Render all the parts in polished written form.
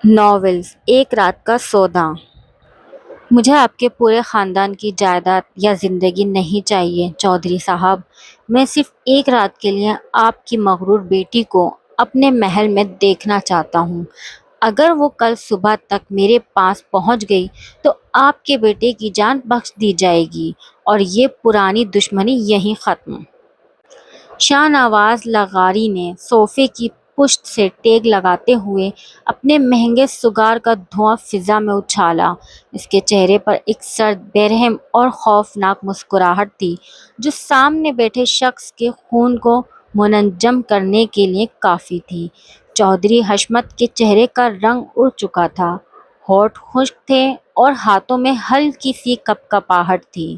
Novels ایک رات کا سودا۔ مجھے آپ کے پورے خاندان کی جائیداد یا زندگی نہیں چاہیے چودھری صاحب۔ میں صرف ایک رات کے لیے آپ کی مغرور بیٹی کو اپنے محل میں دیکھنا چاہتا ہوں۔ اگر وہ کل صبح تک میرے پاس پہنچ گئی تو آپ کے بیٹے کی جان بخش دی جائے گی اور یہ پرانی دشمنی یہیں ختم۔ شاہ نواز لغاری نے صوفے کی پشت سے ٹیک لگاتے ہوئے اپنے مہنگے سگار کا دھواں فضا میں اچھالا۔ اس کے چہرے پر ایک سرد، بے رحم اور خوفناک مسکراہٹ تھی جو سامنے بیٹھے شخص کے خون کو منجم کرنے کے لیے کافی تھی۔ چودھری حشمت کے چہرے کا رنگ اڑ چکا تھا، ہونٹ خشک تھے اور ہاتھوں میں ہلکی سی کپکپاہٹ تھی۔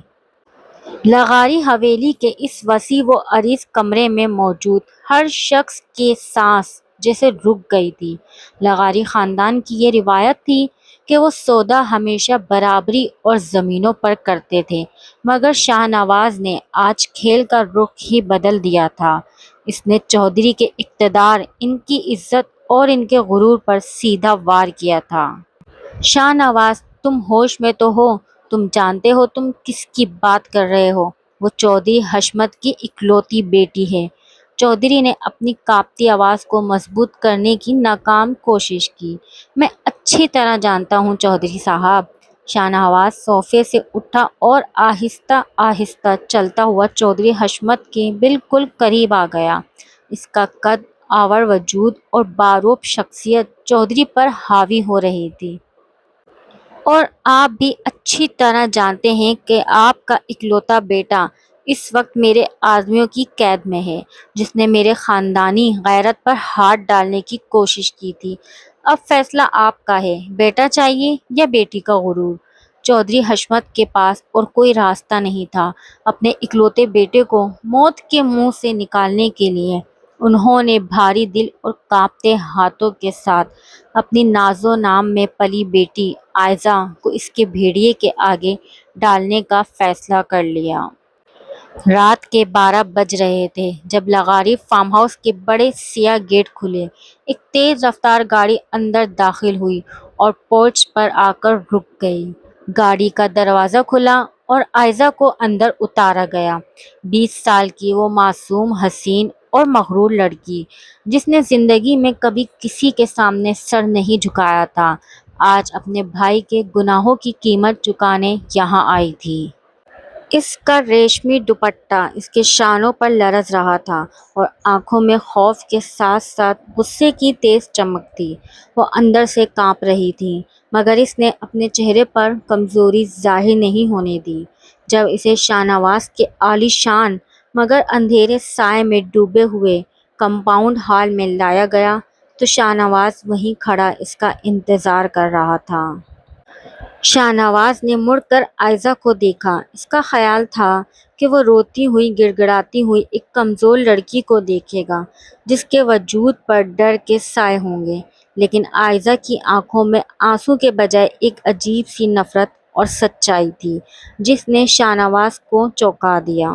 لغاری حویلی کے اس وسیع و عریض کمرے میں موجود ہر شخص کی سانس جیسے رک گئی تھی۔ لغاری خاندان کی یہ روایت تھی کہ وہ سودا ہمیشہ برابری اور زمینوں پر کرتے تھے، مگر شاہ نواز نے آج کھیل کا رخ ہی بدل دیا تھا۔ اس نے چودھری کے اقتدار، ان کی عزت اور ان کے غرور پر سیدھا وار کیا تھا۔ شاہ نواز، تم ہوش میں تو ہو؟ تم جانتے ہو تم کس کی بات کر رہے ہو؟ وہ چودھری حشمت کی اکلوتی بیٹی ہے۔ چودھری نے اپنی کانپتی آواز کو مضبوط کرنے کی ناکام کوشش کی۔ میں اچھی طرح جانتا ہوں چودھری صاحب۔ شاہ نواز صوفے سے اٹھا اور آہستہ آہستہ چلتا ہوا چودھری حشمت کے بالکل قریب آ گیا۔ اس کا قد آور وجود اور باروب شخصیت چودھری پر حاوی ہو رہی تھی۔ اور آپ بھی اچھی طرح جانتے ہیں کہ آپ کا اکلوتا بیٹا اس وقت میرے آدمیوں کی قید میں ہے، جس نے میرے خاندانی غیرت پر ہاتھ ڈالنے کی کوشش کی تھی۔ اب فیصلہ آپ کا ہے، بیٹا چاہیے یا بیٹی کا غرور؟ چودھری حشمت کے پاس اور کوئی راستہ نہیں تھا اپنے اکلوتے بیٹے کو موت کے منہ سے نکالنے کے لیے۔ انہوں نے بھاری دل اور کانپتے ہاتھوں کے ساتھ اپنی ناز و نام میں پلی بیٹی عائزہ کو اس کے بھیڑیے کے آگے ڈالنے کا فیصلہ کر لیا۔ رات کے 12 بج رہے تھے جب لغاری فارم ہاؤس کے بڑے سیاہ گیٹ کھلے۔ ایک تیز رفتار گاڑی اندر داخل ہوئی اور پورچ پر آ کر رک گئی۔ گاڑی کا دروازہ کھلا اور عائزہ کو اندر اتارا گیا۔ 20 سال کی وہ معصوم، حسین اور مغرور لڑکی، جس نے زندگی میں کبھی کسی کے سامنے سر نہیں جھکایا تھا، آج اپنے بھائی کے گناہوں کی قیمت چکانے یہاں آئی تھی۔ اس کا ریشمی دوپٹہ اس کے شانوں پر لرز رہا تھا اور آنکھوں میں خوف کے ساتھ ساتھ غصے کی تیز چمک تھی۔ وہ اندر سے کانپ رہی تھی، مگر اس نے اپنے چہرے پر کمزوری ظاہر نہیں ہونے دی۔ جب اسے شاہ نواز کے عالی شان مگر اندھیرے سائے میں ڈوبے ہوئے کمپاؤنڈ ہال میں لایا گیا تو شاہ نواز وہیں کھڑا اس کا انتظار کر رہا تھا۔ شاہ نواز نے مڑ کر عائزہ کو دیکھا۔ اس کا خیال تھا کہ وہ روتی ہوئی، گڑ گڑاتی ہوئی ایک کمزور لڑکی کو دیکھے گا جس کے وجود پر ڈر کے سائے ہوں گے، لیکن عائزہ کی آنکھوں میں آنسو کے بجائے ایک عجیب سی نفرت اور سچائی تھی جس نے شاہ نواز کو چونکا دیا۔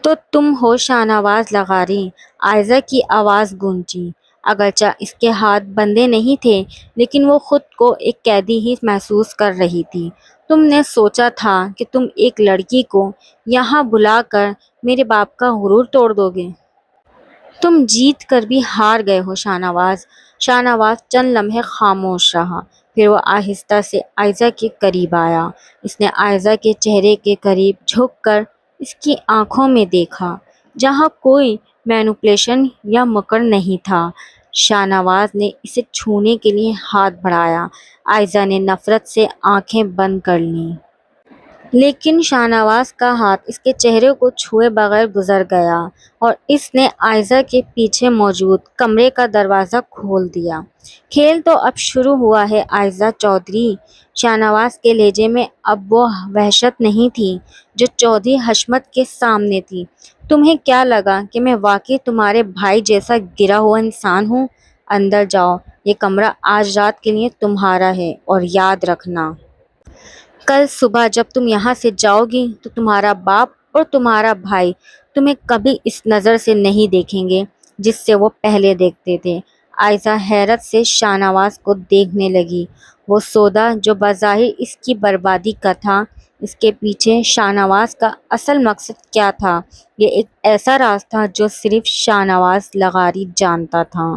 تو تم ہو شاہ نواز لغاری؟ عائزہ کی آواز گونجی۔ اگرچہ اس کے ہاتھ بندھے نہیں تھے لیکن وہ خود کو ایک قیدی ہی محسوس کر رہی تھی۔ تم نے سوچا تھا کہ تم ایک لڑکی کو یہاں بلا کر میرے باپ کا غرور توڑ دو گے؟ تم جیت کر بھی ہار گئے ہو شاہ نواز۔ شاہ نواز چند لمحے خاموش رہا، پھر وہ آہستہ سے عائزہ کے قریب آیا۔ اس نے عائزہ کے چہرے کے قریب جھک کر اس کی آنکھوں میں دیکھا، جہاں کوئی مینوپولیشن یا مکر نہیں تھا۔ شاہ نواز نے اسے چھونے کے لیے ہاتھ بڑھایا۔ عائزہ نے نفرت سے آنکھیں بند کر لیں، لیکن شاہ نواز کا ہاتھ اس کے چہرے کو چھوئے بغیر گزر گیا اور اس نے عائزہ کے پیچھے موجود کمرے کا دروازہ کھول دیا۔ کھیل تو اب شروع ہوا ہے عائزہ چودھری۔ شاہ نواز کے لہجے میں اب وہ وحشت نہیں تھی جو چودھری حشمت کے سامنے تھی۔ تمہیں کیا لگا کہ میں واقعی تمہارے بھائی جیسا گرا ہوا انسان ہوں؟ اندر جاؤ، یہ کمرہ آج رات کے لیے تمہارا ہے، اور یاد رکھنا، کل صبح جب تم یہاں سے جاؤ گی تو تمہارا باپ اور تمہارا بھائی تمہیں کبھی اس نظر سے نہیں دیکھیں گے جس سے وہ پہلے دیکھتے تھے۔ عائزہ حیرت سے شاہ نواز کو دیکھنے لگی۔ وہ سودا جو بظاہر اس کی بربادی کا تھا، اس کے پیچھے شاہ نواز کا اصل مقصد کیا تھا، یہ ایک ایسا راز تھا جو صرف شاہ نواز لغاری جانتا تھا۔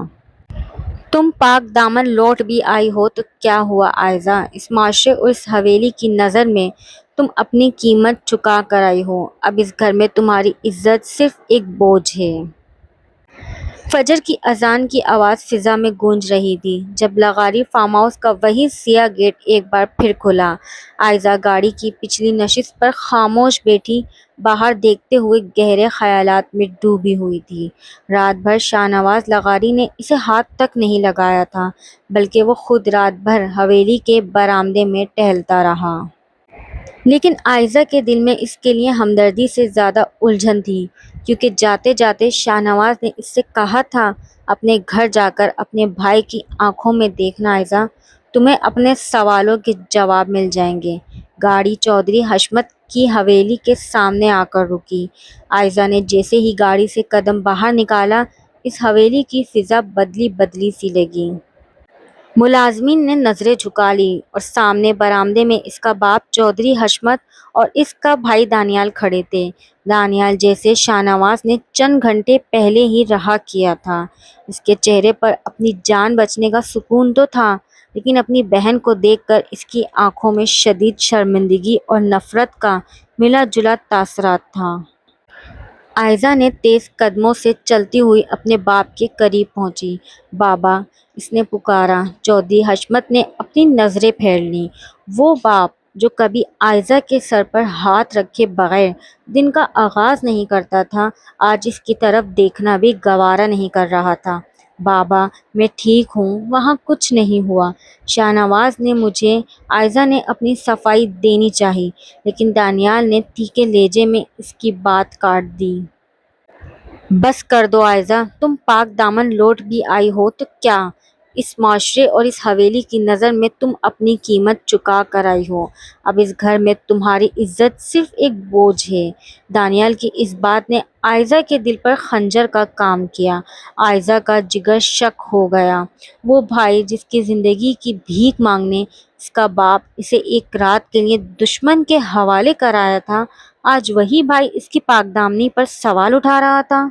تم پاک دامن لوٹ بھی آئی ہو تو کیا ہوا عائزہ، اس معاشرے اور اس حویلی کی نظر میں تم اپنی قیمت چکا کر آئی ہو، اب اس گھر میں تمہاری عزت صرف ایک بوجھ ہے۔ فجر کی اذان کی آواز فضا میں گونج رہی تھی جب لغاری فارم ہاؤس کا وہی سیاہ گیٹ ایک بار پھر کھلا۔ عائزہ گاڑی کی پچھلی نشست پر خاموش بیٹھی باہر دیکھتے ہوئے گہرے خیالات میں ڈوبی ہوئی تھی۔ رات بھر شاہ نواز لغاری نے اسے ہاتھ تک نہیں لگایا تھا، بلکہ وہ خود رات بھر حویلی کے برآمدے میں ٹہلتا رہا۔ لیکن عائزہ کے دل میں اس کے لیے ہمدردی سے زیادہ الجھن تھی، کیونکہ جاتے جاتے شاہ نواز نے اس سے کہا تھا، اپنے گھر جا کر اپنے بھائی کی آنکھوں میں دیکھنا عائزہ، تمہیں اپنے سوالوں کے جواب مل جائیں گے۔ گاڑی چودھری حشمت کی حویلی کے سامنے آ کر رکی۔ عائزہ نے جیسے ہی گاڑی سے قدم باہر نکالا، اس حویلی کی فضا بدلی بدلی سی لگی۔ ملازمین نے نظریں جھکا لی اور سامنے برآمدے میں اس کا باپ چودھری حشمت اور اس کا بھائی دانیال کھڑے تھے۔ دانیال جسے شاہ نواز نے چند گھنٹے پہلے ہی رہا کیا تھا۔ اس کے چہرے پر اپنی جان بچنے کا سکون تو تھا، لیکن اپنی بہن کو دیکھ کر اس کی آنکھوں میں شدید شرمندگی اور نفرت کا ملا جلا تاثرات تھا۔ عائزہ نے تیز قدموں سے چلتی ہوئی اپنے باپ کے قریب پہنچی۔ بابا، اس نے پکارا۔ چودھری حشمت نے اپنی نظریں پھیر لیں۔ وہ باپ جو کبھی عائزہ کے سر پر ہاتھ رکھے بغیر دن کا آغاز نہیں کرتا تھا، آج اس کی طرف دیکھنا بھی گوارا نہیں کر رہا تھا۔ بابا، میں ٹھیک ہوں، وہاں کچھ نہیں ہوا۔ شاہ نواز نے مجھے عائزہ نے اپنی صفائی دینی چاہی، لیکن دانیال نے تیکھے لہجے میں اس کی بات کاٹ دی۔ بس کر دو عائزہ، تم پاک دامن لوٹ بھی آئی ہو تو کیا، اس معاشرے اور اس حویلی کی نظر میں تم اپنی قیمت چکا کر آئی ہو، اب اس گھر میں تمہاری عزت صرف ایک بوجھ ہے۔ دانیال کی اس بات نے عائزہ کے دل پر خنجر کا کام کیا۔ عائزہ کا جگر شک ہو گیا۔ وہ بھائی جس کی زندگی کی بھیک مانگنے اس کا باپ اسے ایک رات کے لیے دشمن کے حوالے کرایا تھا، آج وہی بھائی اس کی پاک دامنی پر سوال اٹھا رہا تھا۔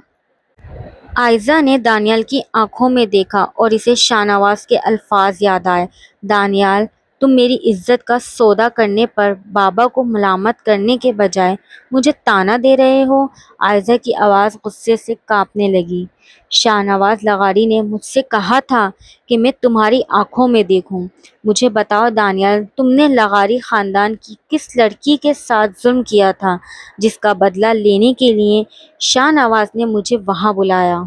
عائزہ نے دانیال کی آنکھوں میں دیکھا اور اسے شاہ نواز کے الفاظ یاد آئے۔ دانیال، تم میری عزت کا سودا کرنے پر بابا کو ملامت کرنے کے بجائے مجھے طعنہ دے رہے ہو۔ عائزہ کی آواز غصے سے کانپنے لگی۔ شاہ نواز لغاری نے مجھ سے کہا تھا کہ میں تمہاری آنکھوں میں دیکھوں۔ مجھے بتاؤ دانیال، تم نے لغاری خاندان کی کس لڑکی کے ساتھ ظلم کیا تھا جس کا بدلہ لینے کے لیے شاہ نواز نے مجھے وہاں بلایا؟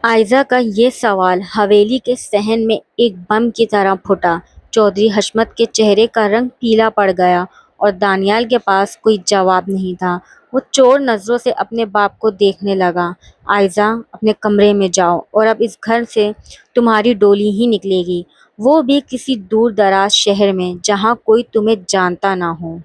عائزہ کا یہ سوال حویلی کے صحن میں ایک بم کی طرح پھٹا۔ چودھری حشمت کے چہرے کا رنگ پیلا پڑ گیا اور دانیال کے پاس کوئی جواب نہیں تھا۔ وہ چور نظروں سے اپنے باپ کو دیکھنے لگا۔ عائزہ، اپنے کمرے میں جاؤ، اور اب اس گھر سے تمہاری ڈولی ہی نکلے گی، وہ بھی کسی دور دراز شہر میں جہاں کوئی تمہیں جانتا نہ ہو۔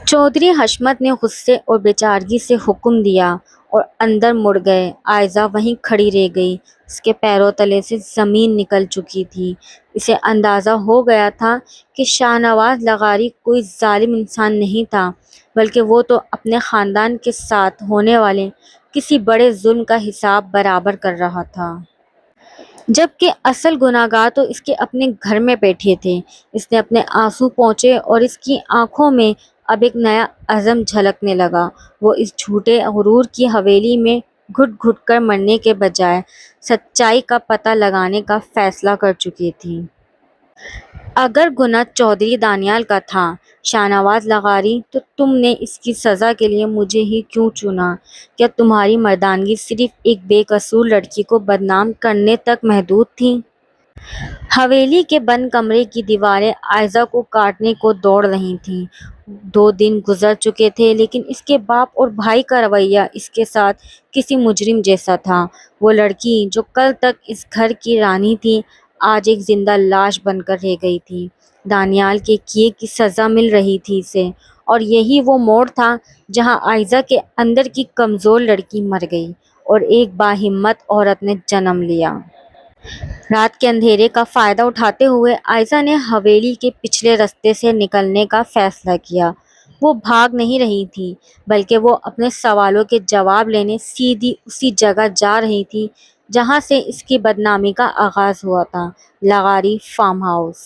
چودھری حشمت نے غصے اور بے چارگی سے حکم دیا اور اندر مڑ گئے۔ عائزہ وہیں کھڑی رہ گئی۔ اس کے پیروں تلے سے زمین نکل چکی تھی۔ اسے اندازہ ہو گیا تھا کہ شاہ نواز لغاری کوئی ظالم انسان نہیں تھا، بلکہ وہ تو اپنے خاندان کے ساتھ ہونے والے کسی بڑے ظلم کا حساب برابر کر رہا تھا۔ جبکہ اصل گنہگار تو اس کے اپنے گھر میں بیٹھے تھے۔ اس نے اپنے آنسو پونچھے اور اس کی آنکھوں میں اب ایک نیا عزم جھلکنے لگا۔ وہ اس جھوٹے غرور کی حویلی میں گھٹ گھٹ کر مرنے کے بجائے سچائی کا پتہ لگانے کا فیصلہ کر چکی تھی۔ اگر گناہ چودھری دانیال کا تھا، شاہ نواز لغاری، تو تم نے اس کی سزا کے لیے مجھے ہی کیوں چنا؟ کیا تمہاری مردانگی صرف ایک بے قصور لڑکی کو بدنام کرنے تک محدود تھی؟ حویلی کے بند کمرے کی دیواریں عائزہ کو کاٹنے کو دوڑ رہی تھیں۔ 2 دن گزر چکے تھے، لیکن اس کے باپ اور بھائی کا رویہ اس کے ساتھ کسی مجرم جیسا تھا۔ وہ لڑکی جو کل تک اس گھر کی رانی تھی، آج ایک زندہ لاش بن کر رہ گئی تھی۔ دانیال کے کیے کی سزا مل رہی تھی اسے، اور یہی وہ موڑ تھا جہاں عائزہ کے اندر کی کمزور لڑکی مر گئی اور ایک باہمت عورت نے جنم لیا۔ رات کے اندھیرے کا فائدہ اٹھاتے ہوئے عائزہ نے حویلی کے پچھلے راستے سے نکلنے کا فیصلہ کیا۔ وہ بھاگ نہیں رہی تھی بلکہ وہ اپنے سوالوں کے جواب لینے سیدھی اسی جگہ جا رہی تھی جہاں سے اس کی بدنامی کا آغاز ہوا تھا، لغاری فارم ہاؤس۔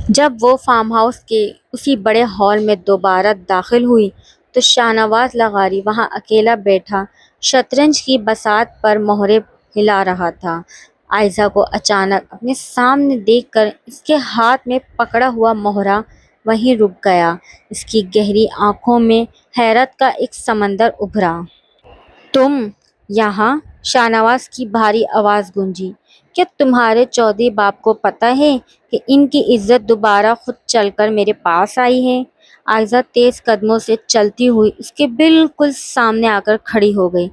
جب وہ فارم ہاؤس کے اسی بڑے ہال میں دوبارہ داخل ہوئی تو شاہ نواز لغاری وہاں اکیلا بیٹھا شطرنج کی بساط پر مہرے ہلا رہا تھا۔ عائزہ کو اچانک اپنے سامنے دیکھ کر اس کے ہاتھ میں پکڑا ہوا مہرہ وہیں رک گیا۔ اس کی گہری آنکھوں میں حیرت کا ایک سمندر ابھرا۔ تم یہاں؟ شاہ نواز کی بھاری آواز گونجی۔ کیا تمہارے چودھری باپ کو پتہ ہے کہ ان کی عزت دوبارہ خود چل کر میرے پاس آئی ہے؟ عائزہ تیز قدموں سے چلتی ہوئی اس کے بالکل سامنے آ کر کھڑی ہو گئی۔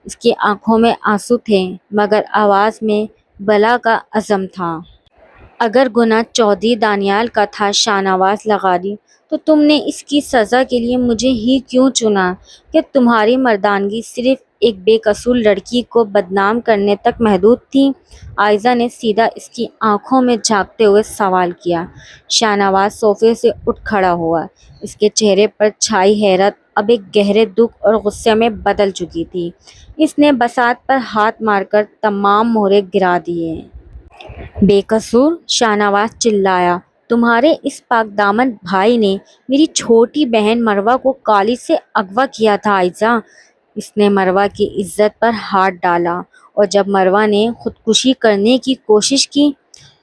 اس کی آنکھوں میں آنسو تھے مگر آواز میں بلا کا عزم تھا۔ اگر گناہ چودھری دانیال کا تھا شاہ نواز لغاری تو تم نے اس کی سزا کے لیے مجھے ہی کیوں چنا؟ کہ تمہاری مردانگی صرف ایک بے قصور لڑکی کو بدنام کرنے تک محدود تھی؟ عائزہ نے سیدھا اس کی آنکھوں میں جھانکتے ہوئے سوال کیا۔ شاہ نواز صوفے سے اٹھ کھڑا ہوا۔ اس کے چہرے پر چھائی حیرت اب ایک گہرے دکھ اور غصے میں بدل چکی تھی۔ اس نے بساط پر ہاتھ مار کر تمام مہرے گرا دیے۔ بے قصور؟ شاہ نواز چلایا۔ تمہارے اس پاک دامن بھائی نے میری چھوٹی بہن مروہ کو کالج سے اغوا کیا تھا عائزہ۔ اس نے مروہ کی عزت پر ہاتھ ڈالا اور جب مروہ نے خودکشی کرنے کی کوشش کی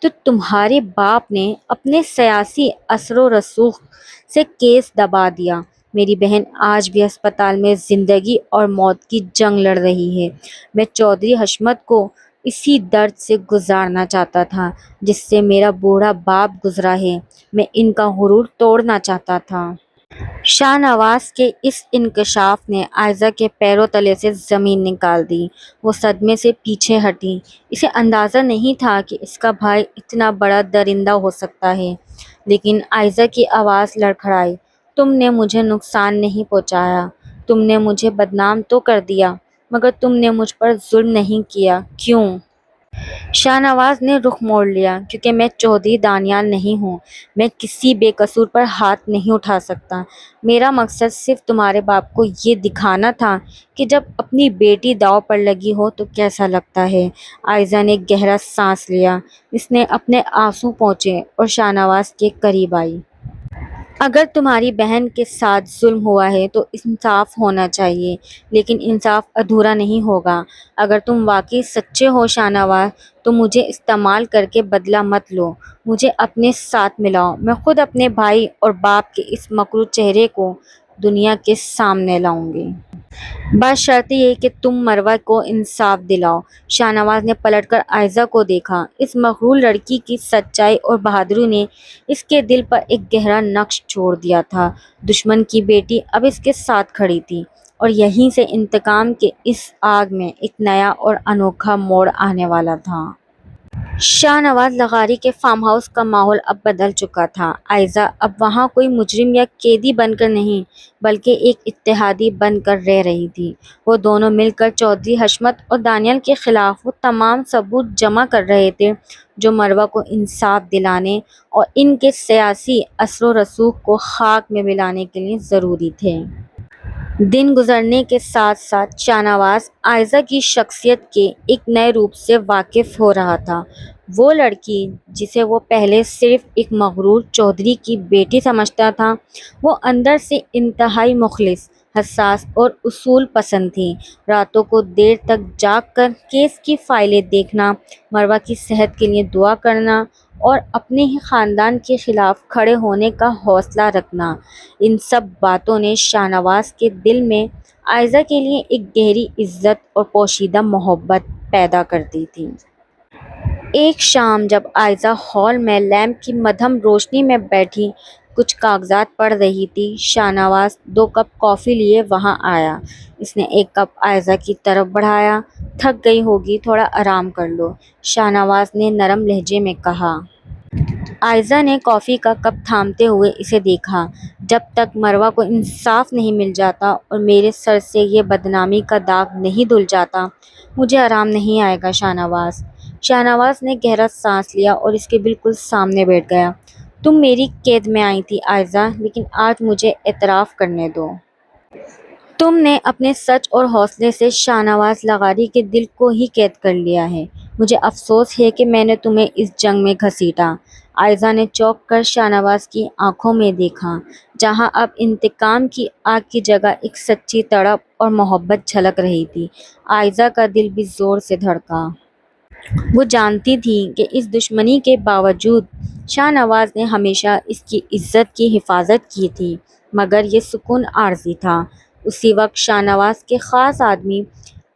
تو تمہارے باپ نے اپنے سیاسی اثر و رسوخ سے کیس دبا دیا۔ میری بہن آج بھی ہسپتال میں زندگی اور موت کی جنگ لڑ رہی ہے۔ میں چودھری حشمت کو اسی درد سے گزارنا چاہتا تھا جس سے میرا بوڑھا باپ گزرا ہے۔ میں ان کا غرور توڑنا چاہتا تھا۔ شاہ نواز کے اس انکشاف نے عائزہ کے پیروں تلے سے زمین نکال دی۔ وہ صدمے سے پیچھے ہٹی۔ اسے اندازہ نہیں تھا کہ اس کا بھائی اتنا بڑا درندہ ہو سکتا ہے۔ لیکن عائزہ کی آواز لڑکھڑائی۔ تم نے مجھے نقصان نہیں پہنچایا۔ تم نے مجھے بدنام تو کر دیا مگر تم نے مجھ پر ظلم نہیں کیا۔ کیوں؟ شاہ نواز نے رخ موڑ لیا۔ کیونکہ میں چودھری دانیال نہیں ہوں۔ میں کسی بے قصور پر ہاتھ نہیں اٹھا سکتا۔ میرا مقصد صرف تمہارے باپ کو یہ دکھانا تھا کہ جب اپنی بیٹی داؤ پر لگی ہو تو کیسا لگتا ہے۔ عائزہ نے گہرا سانس لیا۔ اس نے اپنے آنسو پونچھے اور شاہ نواز کے قریب آئی۔ اگر تمہاری بہن کے ساتھ ظلم ہوا ہے تو انصاف ہونا چاہیے لیکن انصاف ادھورا نہیں ہوگا۔ اگر تم واقعی سچے ہو شاہ نواز تو مجھے استعمال کر کے بدلہ مت لو۔ مجھے اپنے ساتھ ملاؤ۔ میں خود اپنے بھائی اور باپ کے اس مکروہ چہرے کو دنیا کے سامنے لاؤں گی۔ بشرط یہ کہ تم مروہ کو انصاف دلاؤ۔ شاہ نواز نے پلٹ کر عائزہ کو دیکھا۔ اس مغرور لڑکی کی سچائی اور بہادری نے اس کے دل پر ایک گہرا نقش چھوڑ دیا تھا۔ دشمن کی بیٹی اب اس کے ساتھ کھڑی تھی اور یہیں سے انتقام کے اس آگ میں ایک نیا اور انوکھا موڑ آنے والا تھا۔ شاہ نواز لغاری کے فارم ہاؤس کا ماحول اب بدل چکا تھا۔ عائزہ اب وہاں کوئی مجرم یا قیدی بن کر نہیں بلکہ ایک اتحادی بن کر رہ رہی تھی۔ وہ دونوں مل کر چودھری حشمت اور دانیال کے خلاف وہ تمام ثبوت جمع کر رہے تھے جو مروہ کو انصاف دلانے اور ان کے سیاسی اثر و رسوخ کو خاک میں ملانے کے لیے ضروری تھے۔ دن گزرنے کے ساتھ ساتھ شاہ نواز عائزہ کی شخصیت کے ایک نئے روپ سے واقف ہو رہا تھا۔ وہ لڑکی جسے وہ پہلے صرف ایک مغرور چودھری کی بیٹی سمجھتا تھا وہ اندر سے انتہائی مخلص، حساس اور اصول پسند تھی۔ راتوں کو دیر تک جاگ کر کیس کی فائلیں دیکھنا، مروہ کی صحت کے لیے دعا کرنا اور اپنے ہی خاندان کے خلاف کھڑے ہونے کا حوصلہ رکھنا، ان سب باتوں نے شاہ نواز کے دل میں عائزہ کے لیے ایک گہری عزت اور پوشیدہ محبت پیدا کر دی تھی۔ ایک شام جب عائزہ ہال میں لیمپ کی مدھم روشنی میں بیٹھی کچھ کاغذات پڑھ رہی تھی، شاہ نواز 2 کپ کافی لیے وہاں آیا۔ اس نے ایک کپ عائزہ کی طرف بڑھایا۔ تھک گئی ہوگی، تھوڑا آرام کر لو، شاہ نواز نے نرم لہجے میں کہا۔ عائزہ نے کافی کا کپ تھامتے ہوئے اسے دیکھا۔ جب تک مروہ کو انصاف نہیں مل جاتا اور میرے سر سے یہ بدنامی کا داغ نہیں دھل جاتا مجھے آرام نہیں آئے گا شاہ نواز۔ شاہنواز نے گہرا سانس لیا اور اس کے بالکل سامنے بیٹھ گیا۔ تم میری قید میں آئی تھی عائزہ، لیکن آج مجھے اعتراف کرنے دو۔ تم نے اپنے سچ اور حوصلے سے شاہنواز لغاری کے دل کو ہی قید کر لیا ہے۔ مجھے افسوس ہے کہ میں نے تمہیں اس جنگ میں گھسیٹا۔ عائزہ نے چونک کر شاہنواز کی آنکھوں میں دیکھا، جہاں اب انتقام کی آگ کی جگہ ایک سچی تڑپ اور محبت جھلک رہی تھی۔ عائزہ کا دل بھی زور سے دھڑکا۔ وہ جانتی تھی کہ اس دشمنی کے باوجود شاہنواز نے ہمیشہ اس کی عزت کی حفاظت کی تھی، مگر یہ سکون عارضی تھا۔ اسی وقت شاہنواز کے خاص آدمی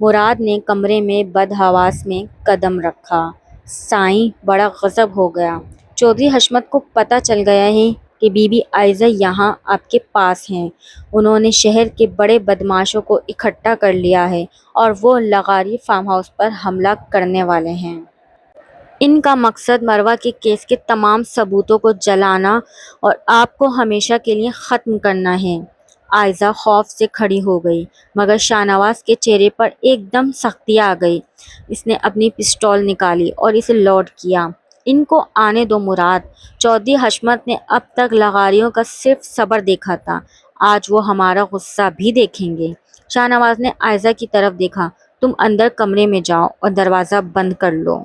مراد نے کمرے میں بدحواس میں قدم رکھا۔ سائیں بڑا غضب ہو گیا۔ چودھری حشمت کو پتہ چل گیا ہے کہ بی بی عائزہ یہاں آپ کے پاس ہیں۔ انہوں نے شہر کے بڑے بدماشوں کو اکٹھا کر لیا ہے اور وہ لغاری فارم ہاؤس پر حملہ کرنے والے ہیں۔ ان کا مقصد مروہ کے کیس کے تمام ثبوتوں کو جلانا اور آپ کو ہمیشہ کے لیے ختم کرنا ہے۔ عائزہ خوف سے کھڑی ہو گئی، مگر شاہنواز کے چہرے پر ایک دم سختی آ گئی۔ اس نے اپنی پستول نکالی اور اسے لوڈ کیا۔ ان کو آنے دو مراد۔ چودھری حشمت نے اب تک لغاریوں کا صرف صبر دیکھا تھا، آج وہ ہمارا غصہ بھی دیکھیں گے۔ شاہنواز نے عائزہ کی طرف دیکھا۔ تم اندر کمرے میں جاؤ اور دروازہ بند کر لو۔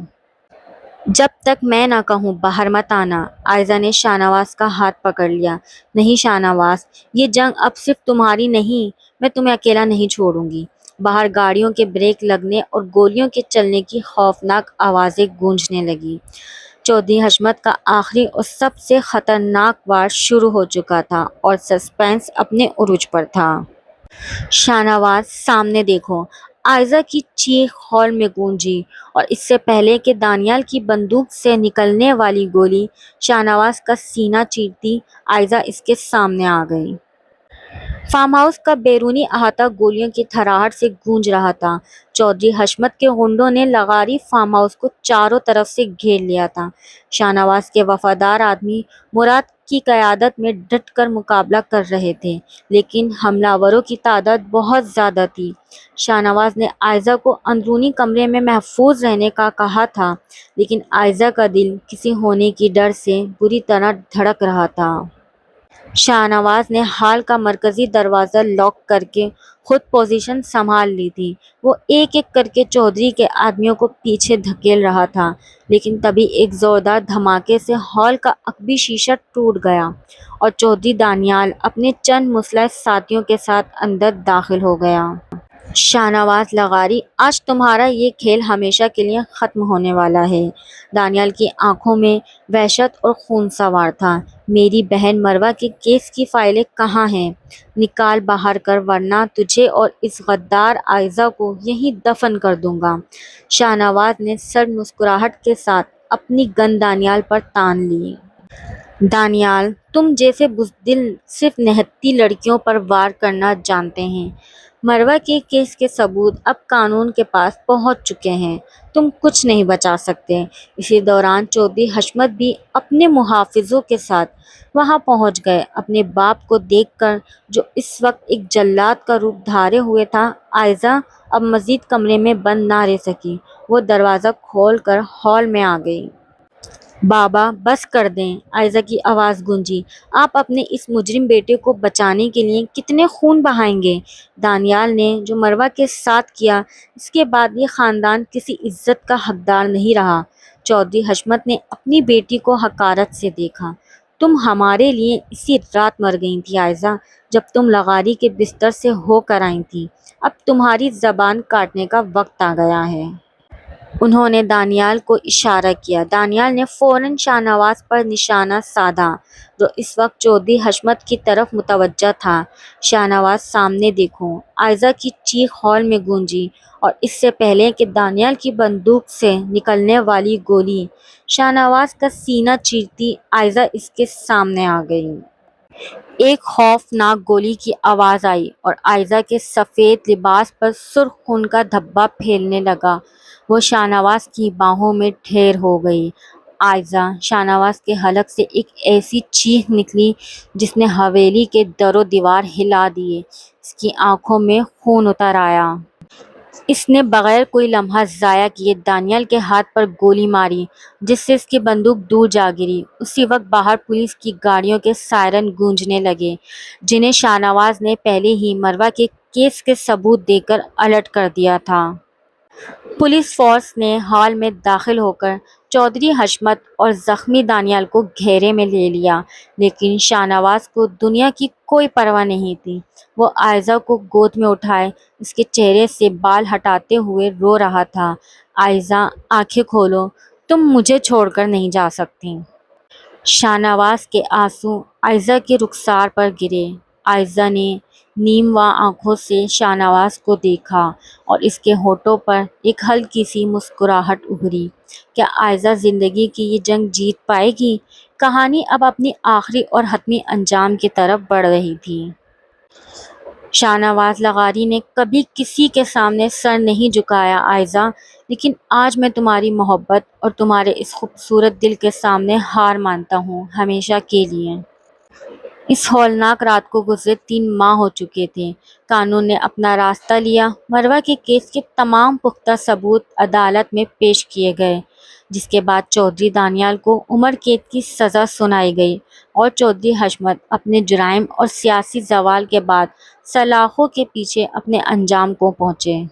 جب تک میں نہ کہوں باہر مت آنا۔ عائزہ نے شاہنواز کا ہاتھ پکڑ لیا۔ نہیں شاہنواز، یہ جنگ اب صرف تمہاری نہیں، میں تمہیں اکیلا نہیں چھوڑوں گی۔ باہر گاڑیوں کے بریک لگنے اور گولیوں کے چلنے کی خوفناک آوازیں گونجنے لگیں۔ چودھری حشمت کا آخری اور سب سے خطرناک وار شروع ہو چکا تھا اور سسپینس اپنے عروج پر تھا۔ شاہنواز، سامنے دیکھو! عائزہ کی چیخ ہال میں گونجی، اور اس سے پہلے کہ دانیال کی بندوق سے نکلنے والی گولی شاہنواز کا سینہ چیرتی، عائزہ اس کے سامنے آ گئی۔ فارم ہاؤس کا بیرونی احاطہ گولیوں کی تھراہٹ سے گونج رہا تھا۔ چودھری حشمت کے غنڈوں نے لغاری فارم ہاؤس کو چاروں طرف سے گھیر لیا تھا۔ شاہنواز کے وفادار آدمی مراد کی قیادت میں ڈٹ کر مقابلہ کر رہے تھے، لیکن حملہ آوروں کی تعداد بہت زیادہ تھی۔ شاہنواز نے عائزہ کو اندرونی کمرے میں محفوظ رہنے کا کہا تھا، لیکن عائزہ کا دل کسی ہونے کی ڈر سے بری طرح دھڑک رہا تھا۔ شاہنواز نے ہال کا مرکزی دروازہ لاک کر کے خود پوزیشن سنبھال لی تھی۔ وہ ایک ایک کر کے چودھری کے آدمیوں کو پیچھے دھکیل رہا تھا، لیکن تبھی ایک زوردار دھماکے سے ہال کا عقبی شیشہ ٹوٹ گیا اور چودھری دانیال اپنے چند مسلح ساتھیوں کے ساتھ اندر داخل ہو گیا۔ شاہنواز لغاری، آج تمہارا یہ کھیل ہمیشہ کے لیے ختم ہونے والا ہے۔ دانیال کی آنکھوں میں وحشت اور خون سوار تھا۔ میری بہن مروہ کے کیس کی فائلیں کہاں ہیں؟ نکال باہر کر، ورنہ تجھے اور اس غدار عائزہ کو یہیں دفن کر دوں گا۔ شاہنواز نے سرد مسکراہٹ کے ساتھ اپنی گن دانیال پر تان لی۔ دانیال، تم جیسے بزدل صرف نہتی لڑکیوں پر وار کرنا جانتے ہیں۔ مروہ کے کیس کے ثبوت اب قانون کے پاس پہنچ چکے ہیں، تم کچھ نہیں بچا سکتے۔ اسی دوران چودھری حشمت بھی اپنے محافظوں کے ساتھ وہاں پہنچ گئے۔ اپنے باپ کو دیکھ کر جو اس وقت ایک جلاد کا روپ دھارے ہوئے تھا، عائزہ اب مزید کمرے میں بند نہ رہ سکی۔ وہ دروازہ کھول کر ہال میں آ گئی۔ بابا بس کر دیں، عائزہ کی آواز گونجی۔ آپ اپنے اس مجرم بیٹے کو بچانے کے لیے کتنے خون بہائیں گے؟ دانیال نے جو مروہ کے ساتھ کیا، اس کے بعد یہ خاندان کسی عزت کا حقدار نہیں رہا۔ چودھری حشمت نے اپنی بیٹی کو حقارت سے دیکھا۔ تم ہمارے لیے اسی رات مر گئی تھی عائزہ، جب تم لغاری کے بستر سے ہو کر آئی تھی۔ اب تمہاری زبان کاٹنے کا وقت آ گیا ہے۔ انہوں نے دانیال کو اشارہ کیا۔ دانیال نے فوراً شاہنواز پر نشانہ سادھا، جو اس وقت چودھری حشمت کی طرف متوجہ تھا۔ شاہنواز، سامنے دیکھو! عائزہ کی چیخ ہال میں گونجی، اور اس سے پہلے کہ دانیال کی بندوق سے نکلنے والی گولی شاہنواز کا سینہ چیرتی، عائزہ اس کے سامنے آ گئی۔ ایک خوفناک گولی کی آواز آئی اور عائزہ کے سفید لباس پر سرخ خون کا دھبا پھیلنے لگا۔ وہ شاہنواز کی باہوں میں ڈھیر ہو گئی۔ عائزہ! شاہنواز کے حلق سے ایک ایسی چیخ نکلی جس نے حویلی کے در و دیوار ہلا دیے۔ اس کی آنکھوں میں خون اتر آیا۔ اس نے بغیر کوئی لمحہ ضائع کیے دانیال کے ہاتھ پر گولی ماری، جس سے اس کی بندوق دور جا گری۔ اسی وقت باہر پولیس کی گاڑیوں کے سائرن گونجنے لگے، جنہیں شاہ نواز نے پہلے ہی مروہ کے کیس کے ثبوت دے کر الرٹ کر دیا تھا۔ پولیس فورس نے ہال میں داخل ہو کر چودھری حشمت اور زخمی دانیال کو گھیرے میں لے لیا، لیکن شاہ نواز کو دنیا کی کوئی پرواہ نہیں تھی۔ وہ عائزہ کو گود میں اٹھائے اس کے چہرے سے بال ہٹاتے ہوئے رو رہا تھا۔ عائزہ، آنکھیں کھولو، تم مجھے چھوڑ کر نہیں جا سکتی۔ شاہ نواز کے آنسو عائزہ کے رخسار پر گرے۔ عائزہ نے نیم وا آنکھوں سے شاہ نواز کو دیکھا اور اس کے ہونٹوں پر ایک ہلکی سی مسکراہٹ ابھری۔ کیا عائزہ زندگی کی یہ جنگ جیت پائے گی؟ کہانی اب اپنی آخری اور حتمی انجام کی طرف بڑھ رہی تھی۔ شاہ نواز لغاری نے کبھی کسی کے سامنے سر نہیں جھکایا عائزہ، لیکن آج میں تمہاری محبت اور تمہارے اس خوبصورت دل کے سامنے ہار مانتا ہوں، ہمیشہ کے لیے۔ اس ہولناک رات کو گزرے 3 ماہ ہو چکے تھے۔ قانون نے اپنا راستہ لیا۔ مروہ کے کیس کے تمام پختہ ثبوت عدالت میں پیش کیے گئے، جس کے بعد چودھری دانیال کو عمر قید کی سزا سنائی گئی اور چودھری حشمت اپنے جرائم اور سیاسی زوال کے بعد سلاخوں کے پیچھے اپنے انجام کو پہنچے۔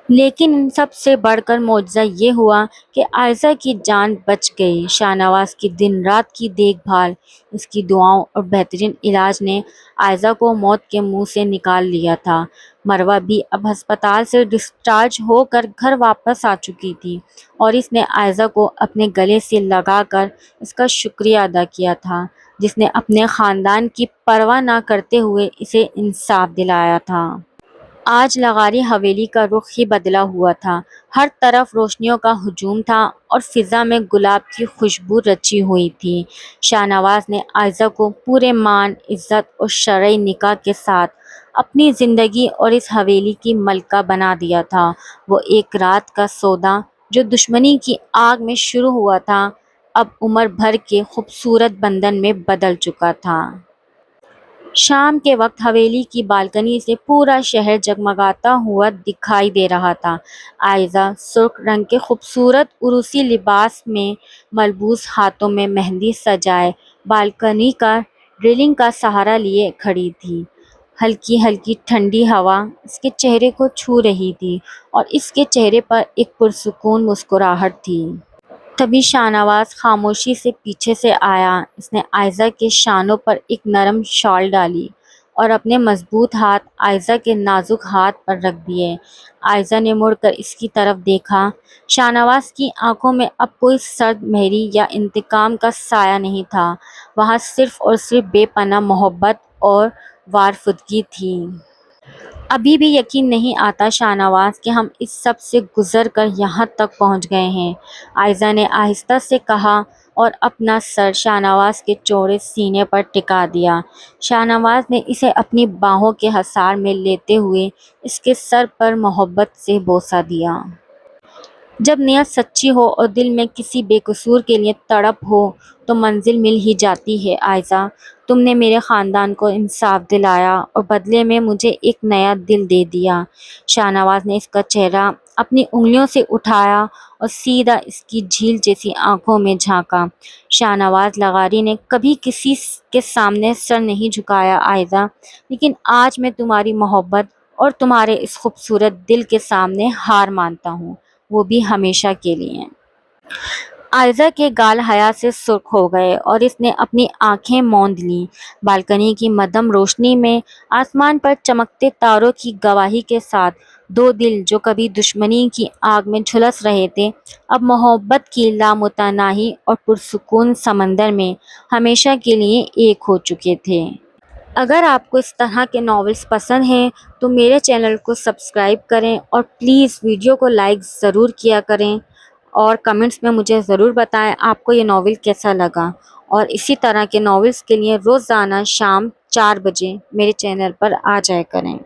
لیکن ان سب سے بڑھ کر معجزہ یہ ہوا کہ عائزہ کی جان بچ گئی۔ شاہ نواز کی دن رات کی دیکھ بھال، اس کی دعاؤں اور بہترین علاج نے عائزہ کو موت کے منہ سے نکال لیا تھا۔ مروہ بھی اب ہسپتال سے ڈسچارج ہو کر گھر واپس آ چکی تھی اور اس نے عائزہ کو اپنے گلے سے لگا کر اس کا شکریہ ادا کیا تھا، جس نے اپنے خاندان کی پرواہ نہ کرتے ہوئے اسے انصاف دلایا تھا۔ آج لغاری حویلی کا رخ ہی بدلا ہوا تھا۔ ہر طرف روشنیوں کا ہجوم تھا اور فضا میں گلاب کی خوشبو رچی ہوئی تھی۔ شاہ نواز نے عائزہ کو پورے مان، عزت اور شرعی نکاح کے ساتھ اپنی زندگی اور اس حویلی کی ملکہ بنا دیا تھا۔ وہ ایک رات کا سودا جو دشمنی کی آگ میں شروع ہوا تھا، اب عمر بھر کے خوبصورت بندھن میں بدل چکا تھا۔ شام کے وقت حویلی کی بالکنی سے پورا شہر جگمگاتا ہوا دکھائی دے رہا تھا۔ عائزہ سرخ رنگ کے خوبصورت عروسی لباس میں ملبوس، ہاتھوں میں مہندی سجائے، بالکنی کا ریلنگ کا سہارا لیے کھڑی تھی۔ ہلکی ہلکی ٹھنڈی ہوا اس کے چہرے کو چھو رہی تھی اور اس کے چہرے پر ایک پرسکون مسکراہٹ تھی۔ تبھی شاہ نواز خاموشی سے پیچھے سے آیا۔ اس نے عائزہ کے شانوں پر ایک نرم شال ڈالی اور اپنے مضبوط ہاتھ عائزہ کے نازک ہاتھ پر رکھ دیے۔ عائزہ نے مڑ کر اس کی طرف دیکھا۔ شاہ نواز کی آنکھوں میں اب کوئی سرد مہری یا انتقام کا سایہ نہیں تھا، وہاں صرف اور صرف بے پناہ محبت اور وارفگی تھی۔ ابھی بھی یقین نہیں آتا شاہ نواز کہ ہم اس سب سے گزر کر یہاں تک پہنچ گئے ہیں، عائزہ نے آہستہ سے کہا اور اپنا سر شاہ نواز کے چوڑے سینے پر ٹکا دیا۔ شاہ نواز نے اسے اپنی باہوں کے حصار میں لیتے ہوئے اس کے سر پر محبت سے بوسہ دیا۔ جب نیت سچی ہو اور دل میں کسی بے قصور کے لیے تڑپ ہو تو منزل مل ہی جاتی ہے۔ عائزہ، تم نے میرے خاندان کو انصاف دلایا اور بدلے میں مجھے ایک نیا دل دے دیا۔ شاہ نواز نے اس کا چہرہ اپنی انگلیوں سے اٹھایا اور سیدھا اس کی جھیل جیسی آنکھوں میں جھانکا۔ شاہ نواز لغاری نے کبھی کسی کے سامنے سر نہیں جھکایا عائزہ، لیکن آج میں تمہاری محبت اور تمہارے اس خوبصورت دل کے سامنے ہار مانتا ہوں، وہ بھی ہمیشہ کے لیے۔ عائزہ کے گال حیا سے سرخ ہو گئے اور اس نے اپنی آنکھیں موند لیں۔ بالکنی کی مدھم روشنی میں آسمان پر چمکتے تاروں کی گواہی کے ساتھ دو دل جو کبھی دشمنی کی آگ میں جھلس رہے تھے، اب محبت کی لامتناہی اور پرسکون سمندر میں ہمیشہ کے لیے ایک ہو چکے تھے۔ اگر آپ کو اس طرح کے ناولز پسند ہیں تو میرے چینل کو سبسکرائب کریں اور پلیز ویڈیو کو لائک ضرور کیا کریں اور کمنٹس میں مجھے ضرور بتائیں آپ کو یہ ناول کیسا لگا، اور اسی طرح کے ناولز کے لیے روزانہ شام 4 بجے میرے چینل پر آ جایا کریں۔